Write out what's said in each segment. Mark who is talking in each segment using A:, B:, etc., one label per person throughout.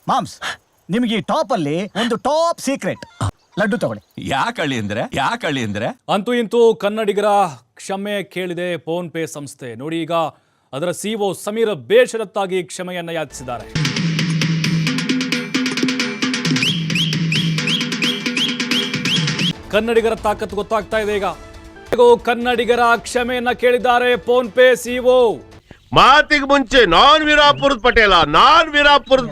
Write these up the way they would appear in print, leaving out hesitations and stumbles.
A: Moms, ನಿಮಗೆ ಈ top ಅಲ್ಲಿ ಒಂದು ಟಾಪ್ ಸೀಕ್ರೆಟ್ ಲಡ್ಡು ತಗೊಳ್ಳಿ.
B: ಯಾಕಳಿ ಅಂದ್ರೆ
C: ಅಂತೂ ಇಂತೂ ಕನ್ನಡಿಗರ ಕ್ಷಮೆ ಕೇಳಿದೆ ಫೋನ್ ಪೇ ಸಂಸ್ಥೆ. ನೋಡಿ, ಈಗ ಅದರ ಸಿಒ ಸಮೀರ್ ಬೇಷರತ್ತಾಗಿ ಕ್ಷಮೆಯನ್ನ ಯಾಚಿಸಿದ್ದಾರೆ. ಕನ್ನಡಿಗರ ತಾಕತ್ತು ಗೊತ್ತಾಗ್ತಾ ಇದೆ. ಈಗ ಕನ್ನಡಿಗರ ಕ್ಷಮೆಯನ್ನ ಕೇಳಿದ್ದಾರೆ ಫೋನ್ ಪೇ ಸಿಒ.
D: ಮಾತಿಗೆ ಮುಂಚೆ ನಾನ್ ವೀರಾಪುರದ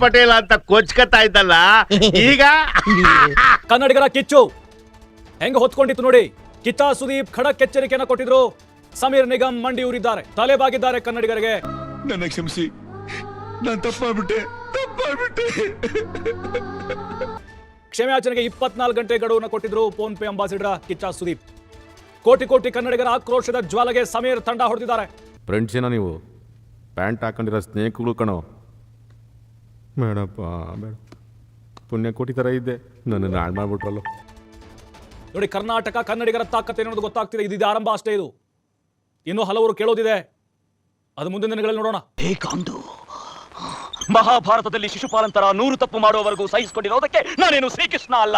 D: ಪಟೇಲ ಅಂತ ಕೊಚ್ಕತಾ ಇದ್ದಲ್ಲ, ಈಗ
C: ಕನ್ನಡಿಗರ ಕಿಚ್ಚು ಹೆಂಗ ಹೊತ್ಕೊಂಡಿತ್ತು ನೋಡಿ. ಕಿಚ್ಚ ಸುದೀಪ್ ಖಡಕ್ ಎಚ್ಚರಿಕೆಯನ್ನ ಕೊಟ್ಟಿದ್ರು. ಸಮೀರ್ ನಿಗಮ್ ಮಂಡಿ ಊರಿದ್ದಾರೆ, ತಲೆಬಾಗಿದ್ದಾರೆ ಕನ್ನಡಿಗರಿಗೆ.
B: ನನ್ನ ಕ್ಷಮಿಸಿ, ನಾನು ತಪ್ಪಾಗ್ಬಿಟ್ಟೆ.
C: ಕ್ಷಮೆಯಾಚನೆಗೆ 24 ಗಂಟೆ ಗಡುವನ್ನು ಕೊಟ್ಟಿದ್ರು ಫೋನ್ ಪೇ ಅಂಬಾಸಿಡರ್ ಕಿಚ್ಚ ಸುದೀಪ್. ಕೋಟಿ ಕೋಟಿ ಕನ್ನಡಿಗರ ಆಕ್ರೋಶದ ಜ್ವಾಲೆಗೆ ಸಮೀರ್ ತಂಡ ಹೊಡೆದಿದ್ದಾರೆ.
E: ಫ್ರೆಂಡ್ಸ್ ಏನೋ ನೀವು ಪ್ಯಾಂಟ್ ಹಾಕೊಂಡಿರೋ ಸ್ನೇಹಿತರು ಕಣೋ. ಬೇಡಪ್ಪ ಬೇಡ, ಪುಣ್ಯ ಕೋಟಿ ಥರ ಇದ್ದೆ, ನನ್ನನ್ನು ಹಾಳು ಮಾಡ್ಬಿಟ್ರಲ್ಲ.
C: ನೋಡಿ, ಕರ್ನಾಟಕ ಕನ್ನಡಿಗರ ತಾಕತ್ತು ಏನನ್ನೋದು ಗೊತ್ತಾಗ್ತಿದೆ. ಇದು ಆರಂಭ ಅಷ್ಟೇ. ಇದು ಇನ್ನೂ ಹಲವರು ಕೇಳೋದಿದೆ, ಅದು ಮುಂದಿನ ದಿನಗಳಲ್ಲಿ ನೋಡೋಣ.
F: ಮಹಾಭಾರತದಲ್ಲಿ ಶಿಶುಪಾಲಂತರ 100 ತಪ್ಪು ಮಾಡುವವರೆಗೂ ಸಹಿಸಿಕೊಂಡಿರೋದಕ್ಕೆ ನಾನೇನು ಶ್ರೀಕೃಷ್ಣ ಅಲ್ಲ,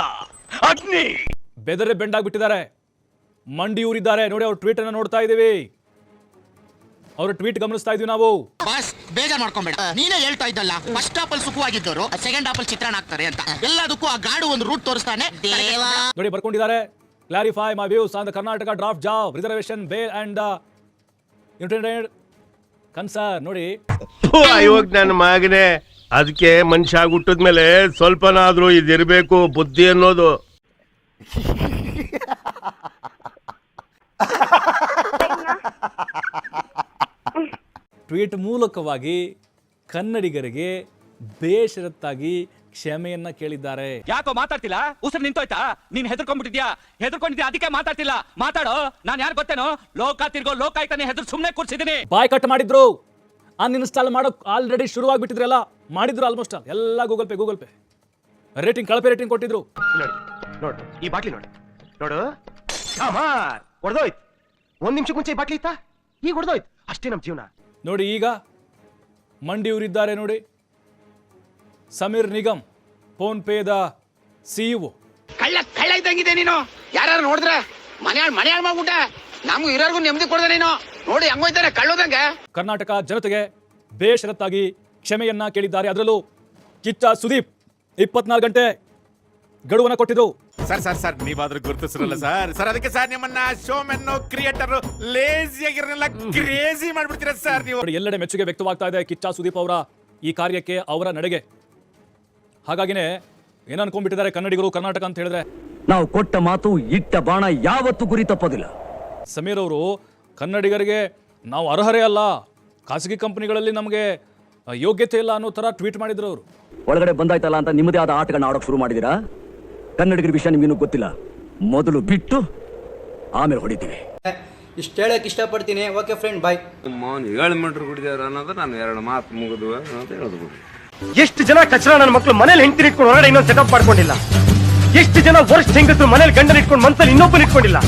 F: ಅಗ್ನಿ.
C: ಬೆದರೆ ಬೆಂಡಾಗ್ಬಿಟ್ಟಿದ್ದಾರೆ, ಮಂಡಿ ಊರಿದ್ದಾರೆ. ನೋಡಿ, ಅವ್ರ ಟ್ವೀಟ್ ಅನ್ನ ನೋಡ್ತಾ ಇದೀವಿ, ಅವ್ರ ಟ್ವೀಟ್ ಗಮನಿಸ್ತಾ ಇದೀವಿ ನಾವು.
G: ಬಾಸ್, ಬೇಜಾರ್ ಮಾಡ್ಕೊಂಬೇಡ, ನೀನೇ ಹೇಳ್ತಾ ಇದ್ದಲ್ಲ ಫಸ್ಟ್ ಆಪಲ್ ಸುಖವಾಗಿದ್ದವರು ಸೆಕೆಂಡ್ ಆಪಲ್ ಚಿತ್ರಾನ್ನ ಹಾಕ್ತಾರೆ ಅಂತ. ಎಲ್ಲದಕ್ಕೂ ಆ ಗಾಡು ಒಂದು ರೂಟ್ ತೋರಿಸ್ತಾನೆ.
C: ನೋಡಿ, ಬರ್ಕೊಂಡಿದ್ದಾರೆ. Clarify my views on the Karnataka draft job reservation bill and internet concern. ನೋಡಿ,
D: ಇವಾಗ ನನ್ನ ಮಗನೇ, ಅದಕ್ಕೆ ಮನುಷ್ಯ ಹುಟ್ಟಿದ್ಮೇಲೆ ಸ್ವಲ್ಪನಾದ್ರೂ ಇದಿರ್ಬೇಕು ಬುದ್ಧಿ ಅನ್ನೋದು.
C: ಟ್ವೀಟ್ ಮೂಲಕವಾಗಿ ಕನ್ನಡಿಗರಿಗೆ ಬೇಷರತ್ತಾಗಿ ಕ್ಷಮೆಯನ್ನ ಕೇಳಿದ್ದಾರೆ.
F: ಯಾಕೋ ಮಾತಾಡ್ತಿಲ್ಲ? ಉಸಿರು ನಿಂತೋಯ್ತಾ? ನೀನ್ ಹೆದರ್ಕೊಂಡ್ಬಿಟ್ಟಿದ್ಯಾ? ಅದಕ್ಕೆ ಮಾತಾಡ್ತಿಲ್ಲ. ಮಾತಾಡೋ. ನಾನ್ ಯಾರು ಗೊತ್ತೇನೋ? ಲೋಕ ತಿರ್ಗೋ ಲೋಕಾಯುಕ್ತನೇ ಹೆದರ್ ಸುಮ್ನೆ ಕೂರ್ಸಿದೀನಿ.
C: ಬಾಯ್ ಕಟ್ ಮಾಡಿದ್ರು, ಅನ್ಇನ್ಸ್ಟಾಲ್ ಮಾಡೋಕ್ ಆಲ್ರೆಡಿ ಶುರುವಾಗಿಬಿಟ್ಟಿದ್ರಲ್ಲ, ಮಾಡಿದ್ರು ಆಲ್ಮೋಸ್ಟ್ ಎಲ್ಲ. ಗೂಗಲ್ ಪೇ ರೇಟಿಂಗ್, ಕಳಪೆ ರೇಟಿಂಗ್ ಕೊಟ್ಟಿದ್ರು.
H: ನೋಡು ಈ ಬಾಟ್ಲಿ, ನೋಡು ಹೊಡೆದೋಯ್ತು. 1 ನಿಮಿಷಕ್ಕೆ ಮುಂಚೆ ಈ ಬಾಟ್ಲಿ ಇತ್ತಾ, ಈಗ ಹೊಡೆದೋಯ್ತು. ಅಷ್ಟೇ ನಮ್ ಜೀವನ.
C: ನೋಡಿ, ಈಗ ಮಂಡಿ ಊರಿದ್ದಾರೆ. ನೋಡಿ, ಸಮೀರ್ ನಿಗಮ್ ಫೋನ್ ಪೇದ ಸಿಇಒ.
G: ಕಳ್ಳ ಇದ್ದಂಗಿದೆ ನೀನು. ಯಾರು ನೋಡಿದ್ರ ಮನೆ ಮಾಡ್ಬಿಟ್ಟ. ನಮ್ಗೂ ಇರೋರ್ಗು ನೆಮ್ಮದಿ ಕೊಡದ ನೀನು. ನೋಡಿ ಹಂಗೋಯ್ತಾನೆ ಕಳ್ಳೋದಂಗ.
C: ಕರ್ನಾಟಕ ಜನತೆಗೆ ಬೇಷರತ್ತಾಗಿ ಕ್ಷಮೆಯನ್ನ ಕೇಳಿದ್ದಾರೆ. ಅದರಲ್ಲೂ ಕಿಚ್ಚ ಸುದೀಪ್ 24 ಗಂಟೆ ಗಡುವನ್ನ ಕೊಟ್ಟಿದ್ದು.
B: ಸರ್ ನೀವಾದ್ರೂ ಗುರುತಿಸಿರಲ್ಲ ಸರ್. ಅದಕ್ಕೆ ಸರ್ ನಿಮ್ಮನ್ನ ಶೋಮೆನ್ ಕ್ರಿಯೇಟರ್ ಲೇಜಿ ಆಗಿರಲ್ಲ, ಕ್ರೇಜಿ ಮಾಡ್ಬಿಡ್ತೀರ ಸರ್ ನೀವು.
C: ಎಲ್ಲೆಡೆ ಮೆಚ್ಚುಗೆ ವ್ಯಕ್ತವಾಗ್ತಾ ಇದೆ ಕಿಚ್ಚ ಸುದೀಪ್ ಅವರ ಈ ಕಾರ್ಯಕ್ಕೆ, ಅವರ ನಡೆಗೆ. ಹಾಗಾಗಿನೇ ಏನ್ ಅನ್ಕೊಂಡ್ಬಿಟ್ಟಿದ್ದಾರೆ ಕನ್ನಡಿಗರು. ಕರ್ನಾಟಕ ಅಂತ ಹೇಳಿದ್ರೆ
F: ನಾವು ಕೊಟ್ಟ ಮಾತು ಇಟ್ಟ ಬಾಣ ಯಾವತ್ತೂ ಗುರಿ ತಪ್ಪೋದಿಲ್ಲ.
C: ಸಮೀರ್ ಅವರು ಕನ್ನಡಿಗರಿಗೆ ನಾವು ಅರ್ಹರೇ ಅಲ್ಲ, ಖಾಸಗಿ ಕಂಪನಿಗಳಲ್ಲಿ ನಮಗೆ ಯೋಗ್ಯತೆ ಇಲ್ಲ ಅನ್ನೋ ತರ ಟ್ವೀಟ್ ಮಾಡಿದ್ರು ಅವರು.
F: ಒಳಗಡೆ ಬಂದಾಯ್ತಲ್ಲ ಅಂತ ನಿಮ್ಮದೇ ಆದ ಆಟಗಳನ್ನ ಆಡೋಕೆ ಶುರು ಮಾಡಿದಿರಾ? ಕನ್ನಡಿಗರ ವಿಷಯ ನಿಮಗಿನ್ನೂ ಗೊತ್ತಿಲ್ಲ. ಮೊದಲು ಬಿಟ್ಟು ಆಮೇಲೆ ಹೊಡಿತೀವಿ.
I: ಇಷ್ಟು ಹೇಳಕ್ ಇಷ್ಟಪಡ್ತೀನಿ. ಓಕೆ ಫ್ರೆಂಡ್, ಬಾಯ್.
E: 7 ಮೀಟರ್ ಕುಡಿದಾರ ಅನ್ನೋದು ನಾನು 2 ಮಾತು ಮುಗಿದು ಅಂತ ಹೇಳೋದು.
H: ಎಷ್ಟು ಜನ ಕಚರ ನನ್ನ ಮಕ್ಕಳು ಮನೇಲಿ ಹೆಂಡತಿ ಇಟ್ಕೊಂಡು ಹೊರಗಡೆ ಇನ್ನೊಂದು ಸೆಟಪ್ ಮಾಡ್ಕೊಂಡಿಲ್ಲ. ಎಷ್ಟು ಜನ ವರ್ಷ ಹೆಂಗಸರು ಮನೇಲಿ ಗಂಡನ ಇಟ್ಕೊಂಡು ಮನ್ಸಲ್ಲಿ ಇನ್ನೊಬ್ಬನ ಇಟ್ಕೊಂಡಿಲ್ಲ.